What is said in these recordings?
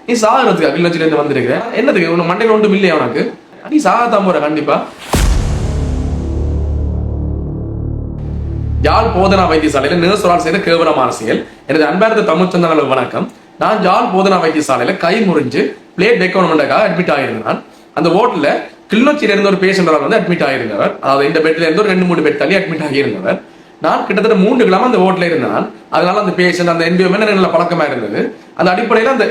நீ சாகிறதுக்கு கிளிநொச்சியில இருந்து வந்திருக்க என்னதுக்கு உன் மண்டையில ஒன்றும் இல்லையா உனக்கு? நீ சாகத்தான் போற கண்டிப்பா. யாழ் போதனா வைத்தியசாலையில நர்ஸ் செய்த கேவலமான செயல். எனது அன்பார்ந்த தமிழ் சொந்தங்களுக்கு வணக்கம். நான் யாழ் போதனா வைத்தியசாலையில கை முறிஞ்சு பிளேட் வைக்கணும்ன்றக்காக அட்மிட் ஆகியிருந்தேன். அந்த வார்டுல கிளிநொச்சியில இருந்து ஒரு பேஷண்ட் வந்து அட்மிட் ஆகியிருந்தவர். அதாவது இந்த பெட்ல இருந்து ஒரு 2-3 பெட் தள்ளி அட்மிட் ஆகியிருந்தவர். நான் கிட்டத்தட்ட 3 கிழமை அந்த வார்டுல இருந்தேன். அதனால அந்த பேஷண்ட் அந்த என்வியோமெண்ட் நல்ல பழக்கமா இருந்தது. அந்த அடிப்படையில் அந்த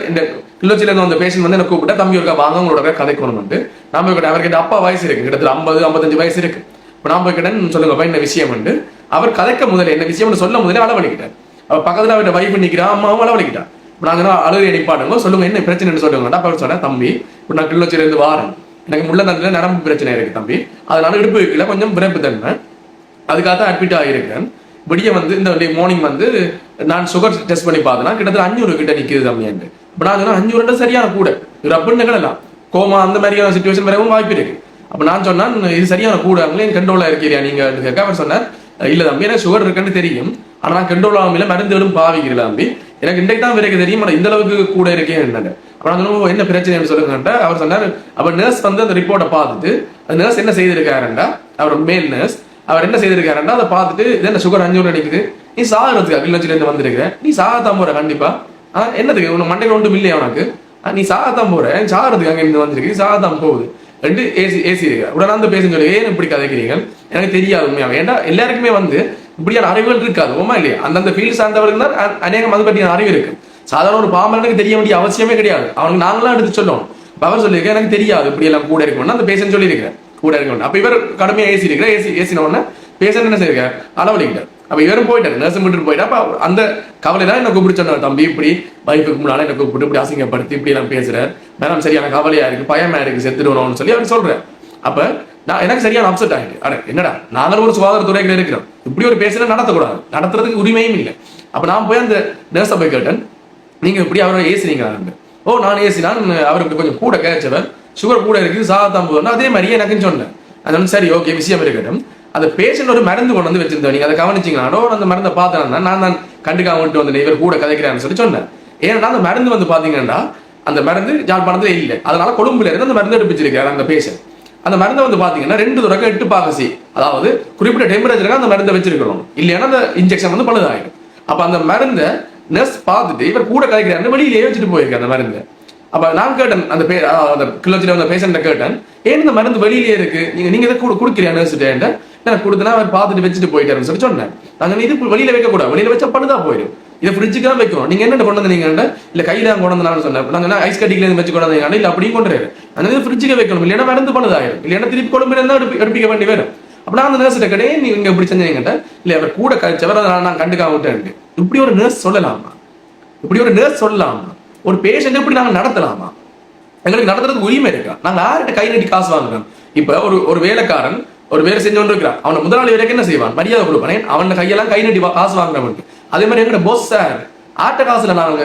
கிளிநொச்சியில இருந்து அந்த பேஷண்ட் வந்து என்ன கூப்பிட்டா, தம்பி ஒருக்கா வாங்க உங்களோட கதைக்கணும்னு. நான் போய் அவர்கிட்ட அப்பா வயசு இருக்கு, கிட்டத்தட்ட 50-55 வயசு இருக்கு. இப்போ நான் போய் கிட்டேன்னு சொல்லுங்கப்பா என்ன விஷயம் உண்டு. அவர் கதைக்க முதல்ல என்ன விஷயம் சொல்ல முதல்ல அளவழிக்கிட்டார். அவர் பக்கத்துல அவர்கிட்ட வைஃப் நிக்கிறா, அம்மாவும் அளவழிக்கிட்டார். இப்போ நாங்கள் அழுகை நிப்பாட்டுங்க, சொல்லுங்க என்ன பிரச்சனைன்னு சொல்லுங்க. அப்ப அவர் சொன்னேன், தம்பி இப்போ நான் கிளிநொச்சியில இருந்து வாரேன், எனக்கு முள்ளந்தண்டுல நரம்பு பிரச்சனை இருக்கு தம்பி, அதனால இடுப்பு வைக்கல கொஞ்சம் பிறப்பு தண்டேன், அதுக்காக தான் அட்மிட் ஆகியிருக்கேன். விடிய வந்து இந்த மார்னிங் வந்து நான் சுகர் டெஸ்ட் பண்ணி பார்த்தேன்னா கிட்டத்தட்ட 500 கிட்ட நிற்குது தம்பியாண்டு. இப்போ நான் சொன்னா 500 சரியான கூட, இது அப்படின்னு நிகழலாம், கோமா அந்த மாதிரியான சுச்சுவேஷன் வரவும் வாய்ப்பு இருக்கு. அப்போ நான் சொன்னேன் இது சரியான கூட, என் கண்ட்ரோலா இருக்கிறியா நீங்க கேட்க. அவர் சொன்னார், இல்ல தம்பி எனக்கு சுகர் இருக்குன்னு தெரியும், ஆனா நான் கண்ட்ரோல் ஆகாம மருந்துகளும் பாவிக்கிறல தம்பி, எனக்கு இன்றைக்கு தான் வரைக்கும் தெரியும், ஆனால் இந்த அளவுக்கு கூட இருக்கேன் என்ன. அப்புறம் சொன்ன என்ன பிரச்சனை சொல்லுங்கன்ற. அவர் சொன்னார், அப்ப நர்ஸ் வந்து அந்த ரிப்போர்ட்டை பார்த்துட்டு, அந்த நர்ஸ் என்ன செய்திருக்காருண்டா, அவர் மேல் நர்ஸ், அவர் என்ன செய்திருக்காருன்னா அதை பார்த்துட்டு, இது என்ன சுகர் 500 நினைக்குது, நீ சாகிறதுக்கு கிளிநொச்சியில இருந்து வந்திருக்க, நீ சாகத்தான் போற கண்டிப்பா, என்னதுக்கு உன் மண்டையில ஒன்றும் இல்லையா உனக்கு, நீ சாகத்தான் போற, சாகிறதுக்கு அங்க இருந்து வந்திருக்கு, சாகத்தான் போகுது ரெண்டு ஏசி இருக்கு. உடனே அந்த பேசுன்னு சொல்லி ஏன் இப்படி கதைக்கிறீங்க, எனக்கு தெரியாது உண்மையாக. ஏன்னா எல்லாருக்குமே வந்து இப்படியான அறிவுகள் இருக்காது, உமா இல்லையா? அந்தந்த ஃபீல்ட் சார்ந்தவர்கள் தான் அநேகம் அது பற்றியான அறிவு இருக்கு. சாதாரண ஒரு பாமரனுக்கு தெரிய வேண்டிய அவசியமே கிடையாது, அவனுக்கு நாங்களாம் எடுத்து சொல்லணும். அவர் சொல்லியிருக்கேன் எனக்கு தெரியாது இப்படி எல்லாம் கூட இருக்கணும்னு, அந்த பேஷண்ட் சொல்லியிருக்கிறேன் கூட இருக்கணும். அப்ப இவர் கடுமையா ஏசி இருக்கிற ஏசின உடனே பேஷண்ட் என்ன செய்யிருக்காரு, அளவழிக்கிட்டார். அப்ப இவரும் போயிட்டாரு, நர்ஸும் விட்டு போயிட்டா. அப்ப அந்த கவலை தான் என்ன கூப்பிட்டு சொன்னார், தம்பி இப்படி வைஃபுக்கு முன்னால என்ன கூப்பிட்டு இப்படி அசிங்கப்படுத்தி இப்படி எல்லாம் பேசுறாரு, மேடம் சரியான கவலையா இருக்கு, பயமா இருக்கு, செத்துடுவோம்னு சொல்லி அவர் சொல்றாரு. அப்ப நான் எனக்கு சரியான அப்செட் ஆகிட்டு, அட என்னடா நாங்களும் ஒரு சுகாதாரத்துறையில இருக்கிறோம், இப்படி ஒரு பேசுறது நடத்தக்கூடாது, நடத்துறதுக்கு உரிமையும் இல்லை. அப்ப நான் போய் அந்த நர்ஸை போய் கேட்டேன், நீங்க இப்படி அவரை ஏசினீங்க. ஓ நான் ஏசினான், அவருக்கு கொஞ்சம் கூட கேச்சவர், சுகர் கூட இருக்குது, சாகத்தான் போதும் அதே மாதிரியே எனக்குன்னு சொன்னேன். அது வந்து சரி ஓகே விஷயம் இருக்கட்டும். அந்த பேஷண்ட் ஒரு மருந்து கொண்டு வந்து வச்சிருந்தோம், நீங்க அதை கவனிச்சிங்களானோ அந்த மருந்தை பார்த்தேன், நான் தான் கண்டுக்காம விட்டு வந்து இவர் கூட கதைக்கிறான்னு சொல்லி சொன்னேன். ஏன்னா அந்த மருந்து வந்து பாத்தீங்கன்னா அந்த மருந்து யாழ்ப்பாணத்துல இல்லை, அதனால கொழும்புல இருந்து அந்த மருந்து எடுப்பிச்சிருக்காரு அந்த பேஷண்ட். அந்த மருந்தை வந்து பாத்தீங்கன்னா 2 தடவை 8 பாகசி, அதாவது குறிப்பிட்ட டெம்பரேச்சருக்கு அந்த மருந்தை வச்சிருக்கணும், இல்லைன்னா அந்த இன்ஜெக்ஷன் வந்து பழுதாயிடும். அப்ப அந்த மருந்தை நர்ஸ் பார்த்துட்டு இவர் கூட கலைக்கிறாரு, வெளியிலேயே வச்சுட்டு போயிருக்கேன் அந்த மருந்து. அப்ப நான் கேட்டேன் அந்த கிளிநொச்சியில வந்த பேஷண்ட கேட்டேன், ஏன் இந்த மருந்து வெளியிலேயே இருக்கு, நீங்க இதை கூட குடுக்கிறீங்க நர்ஸ்கிட்ட, எனக்கு கொடுத்தனா அவர் பார்த்துட்டு வச்சுட்டு போயிட்டாருன்னு சொல்லி சொன்னேன். நாங்க இது வெளியில வைக்க கூடாது, வெளியில வச்சா பழுதா போயிடும், இதை ஃப்ரிட்ஜுக்கு தான் வைக்கணும். நீங்க என்ன கொண்டு வந்தீங்க, இல்ல கையில கொண்டு வந்தான்னு சொன்னேன். நாங்க ஐஸ் கட்டில இருந்து வச்சு கொண்டு வந்தீங்க, இல்ல அப்படியும் கொண்டு அந்த ஃப்ரிட்ஜுக்கு வைக்கணும், இல்லைன்னா மருந்து பழுதாயிரும், இல்லைன்னா திருப்பி கொழும்புல இருந்தா எடுப்பிக்க வேண்டி வரும். அப்ப நான் அந்த நர்ஸ்கிட்ட கேட்டேன், நீங்க இப்படி செஞ்சீங்க, இல்ல அவர் கூட கழிச்சவர் நான் கண்டுக்காம விட்டேன். இப்படி ஒரு நர்ஸ் சொல்லலாமா, இப்படி ஒரு நர்ஸ் சொல்லலாமா, ஒரு பேஷண்ட் இப்படி நாங்க நடத்தலாமா? எங்களுக்கு நடத்துறதுக்கு உரிமை இருக்கா? நாங்க யார்கிட்ட கை நீட்டி காசு வாங்குறோம்? இப்ப ஒரு வேலைக்காரன் ஒரு வேலை செஞ்சு கொண்டு இருக்கிறான், அவனை முதலாளி வரைக்கும் என்ன செய்வான், மரியாதை கொடுப்பான், அவன் கையெல்லாம் கை நீட்டி காசு வாங்குறவனுக்கு. அதே மாதிரி எங்க போஸ் சார் ஆட்ட காசுல நாங்க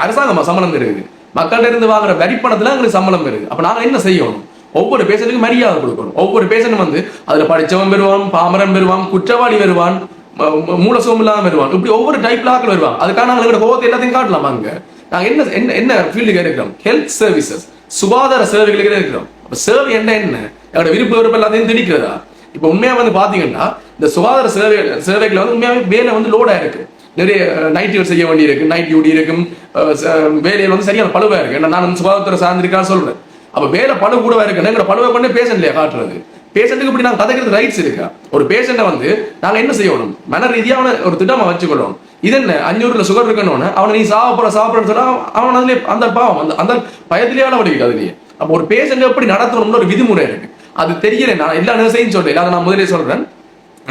அரசாங்கமா சம்பளம் இருக்குது, மக்கள்கிட்ட இருந்து வாங்குற வரிப்பணத்துல எங்களுக்கு சம்பளம் இருக்கு. அப்ப நாங்க என்ன செய்யணும், ஒவ்வொரு பேஷண்ட்டுக்கு மரியாதை கொடுக்கணும். ஒவ்வொரு பேஷண்ட் வந்து அதுல படிச்சவன் பெறுவான், பாமரன் பெறுவான், குற்றவாளி வருவான், மூலசோம் இல்லாம வருவான், இப்படி ஒவ்வொரு டைப்ல ஆக்கள் வருவாங்க. அதுக்காக நாங்க கோவத்தை எல்லாத்தையும் காட்டலாம். அங்க நாங்க என்ன ஃபீல்டுக்கு இருக்கிறோம், ஹெல்த் சர்வீசஸ், சுகாதார சேவைகளுக்கு இருக்கிறோம். சேவை என்ன என்னோட விருப்ப விருப்பம் எல்லாத்தையும் திணிக்கிறதா? இப்ப உண்மையா வந்து பாத்தீங்கன்னா இந்த சுகாதார சேவைகளை வந்து உண்மையாவே வேலை வந்து லோடா இருக்கு, நிறைய நைட் செய்ய வேண்டி இருக்கு, நைட் டியூட்டி இருக்கும், வேலையில் வந்து சரியான பழுவா இருக்கு. நான் சுகாதாரத்துறை சார்ந்திருக்கான்னு சொல்றேன். அப்ப வேலை பழு கூடவா இருக்கு, எங்களோட பழுவை பண்ணி பேஷண்ட் இல்லையா காட்டுறது? பேஷண்ட்டுக்கு இப்படி நாங்க கதைக்கிறது ரைட்ஸ் இருக்கா? ஒரு பேஷண்ட்டை வந்து நாங்க என்ன செய்யணும், மன ரீதியான ஒரு திட்டமா வச்சுக்கொள்ளணும். இது என்ன 500 சுகர் இருக்கணும்னு அவனை நீ சாப்பிட்றன்னு சொன்னா அவன் அதுல அந்த பாவம் அந்த பயத்திலேயே அளவடிக்கிட்டு அதுலயே. அப்ப ஒரு பேஷண்ட் எப்படி நடத்தணும்னு ஒரு விதிமுறை இருக்கு, அது தெரியல. நான் எல்லா நர்ஸையும் சொல்லல, அதை நான் முதலே சொல்றேன்,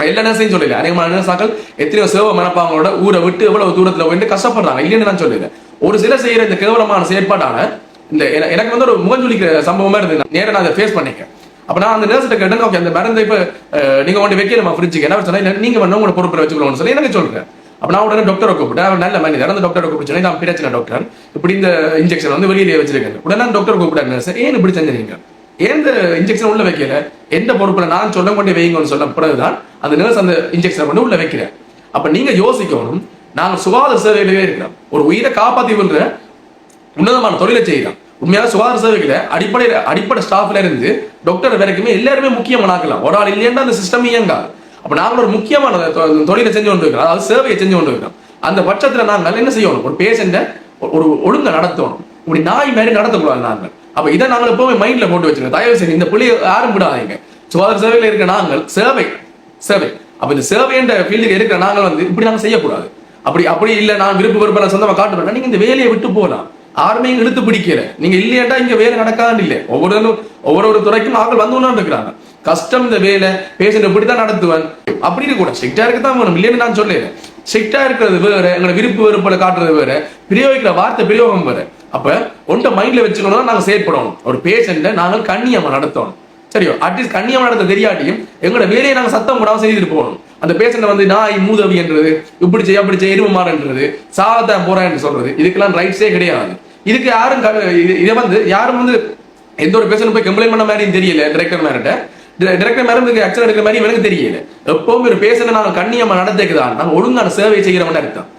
எல்லா நர்ஸையும் சொல்லல. அநேகமான நர்ஸாக்கள் எத்தனையோ சேவ மனப்பாங்களோட ஊரை விட்டு எவ்வளவு தூரத்துல போயிட்டு கஷ்டப்படுறாங்க, இல்லைன்னு நான் சொல்லிடுறேன். ஒரு சில செய்யற இந்த கேவலமான செயற்பாடான இந்த எனக்கு வந்து ஒரு முகஞ்சொலிக்கிற சம்பவமா இருந்தது, நேரம் நான் அதை ஃபேஸ் பண்ணிக்கேன். அப்ப நான் அந்த நர்ஸ்கிட்ட கேட்டேன், ஓகே அந்த மருந்தை இப்ப நீங்க கொண்டு வைக்கணுமா ஃப்ரிட்ஜுக்கு, என்ன சொன்னா நீங்க வேணும் உங்களோட பொறுப்பை வச்சுக்கணும்னு சொல்லி எனக்கு சொல்றேன். அப்ப நான் உடனே டாக்டரை கூப்பிட்டேன், அவர் நல்ல மனிதர், அந்த டாக்டரை கூப்பிட்டு நான் பிரச்சனை டாக்டர் இப்படி இந்த இன்ஜெக்ஷன் வந்து வெளியிலேயே வச்சிருக்கேன். உடனே டாக்டர் கூப்பிட்டாரு, சார் ஏன் இப்படி செஞ்சீங்க, ஏன் இந்த இன்ஜெக்ஷன் உள்ள வைக்கல, எந்த பொறுப்புல நான் சொல்ல கொண்டு வைங்கன்னு சொல்ல பிறகுதான் அந்த நர்ஸ் அந்த இன்ஜெக்ஷனை கொண்டு உள்ள வைக்கிறேன். அப்ப நீங்க யோசிக்கணும், நாங்க சுகாதார சேவையிலேயே இருக்கிறோம், ஒரு உயிரை காப்பாத்தி விடுற உன்னதமான தொழிலை செய்யலாம். உண்மையான சுகாதார சேவைகளை அடிப்படை ஸ்டாஃப்ல இருந்து டாக்டர் வரைக்குமே எல்லாருமே முக்கியமானாக்கலாம். ஒரு ஆள் இல்லையா அந்த சிஸ்டம் இயங்காது. அப்ப நாங்கள் ஒரு முக்கியமான தொழிலை செஞ்சு கொண்டு இருக்கிறோம், அதாவது சேவையை செஞ்சு கொண்டு இருக்கிறோம். அந்த பட்சத்துல நாங்கள் என்ன செய்யணும், ஒரு பேஷண்ட ஒரு ஒழுங்கா நடத்தணும். இப்படி நாய் மாதிரி நடத்தக்கூடாது நாங்கள். அப்ப இதை நாங்கள் எப்பவுமே மைண்ட்ல போட்டு வச்சுருங்க. தயவு செய்து இந்த புள்ளியை யாரும் விடாதீங்க. சுகாதார சேவையில இருக்க நாங்கள் சேவை அப்ப இந்த சேவை என்ற ஃபீல்டுக்கு இருக்கிற நாங்கள் இப்படி நாங்கள் செய்யக்கூடாது. அப்படி இல்ல நான் விருப்பம் சொந்தமா காட்டுறேன், நீங்க இந்த வேலையை விட்டு போகலாம். யாருமே இங்க இழுத்து பிடிக்கல. நீங்க இல்லையாண்டா இங்க வேலை நடக்காது. இல்லை, ஒவ்வொரு துறைக்கும் ஆக்கள் வந்து கொண்டு இருக்கிறாங்க. கஷ்டம் இந்த வேலை, பேஷண்ட் இப்படித்தான் நடத்துவேன் அப்படின்னு கூட ஸ்ட்ரிக்டா இருக்கத்தான் வேணும். இல்லைன்னு நான் சொல்லல. ஸ்ட்ரிக்டா இருக்கிறது வேற, எங்களோட விருப்பு வெறுப்புல காட்டுறது வேற, பிரயோகிக்கிற வார்த்தை பிரயோகம் வேற. அப்ப ஒன்றை மைண்ட்ல வச்சுக்கணும், நாங்க செயற்படணும். ஒரு பேஷண்ட நாங்கள் கண்ணியமா நடத்தணும். சரியோ, அட்லீஸ்ட் கண்ணியமா நடத்த தெரியாட்டியும் எங்களோட வேலையை நாங்க சத்தம் போடாம செய்துட்டு போகணும். அந்த பேஷண்ட நாய் மூதவி என்றது, இப்படி செய்ய அப்படி செய்ய, எரும மாறன்றது, சாகத்தான் போறேன் என்று சொல்றது, இதுக்கெல்லாம் ரைட்ஸே கிடையாது. இதுக்கு யாரும் இதை யாரும் எந்த ஒரு பேஷண்ட் போய் கம்ப்ளைண்ட் பண்ண மாதிரியும் தெரியல. டைரக்டர் மேடம் ஆக்சன் எடுக்கிற மாதிரி எனக்கு தெரியல. எப்பவும் ஒரு பேஷண்ட நாங்க கண்ணியமா நடத்திக்குதான் நாங்க ஒழுங்கான சேவை செய்யற மாதிரி அர்த்தம்.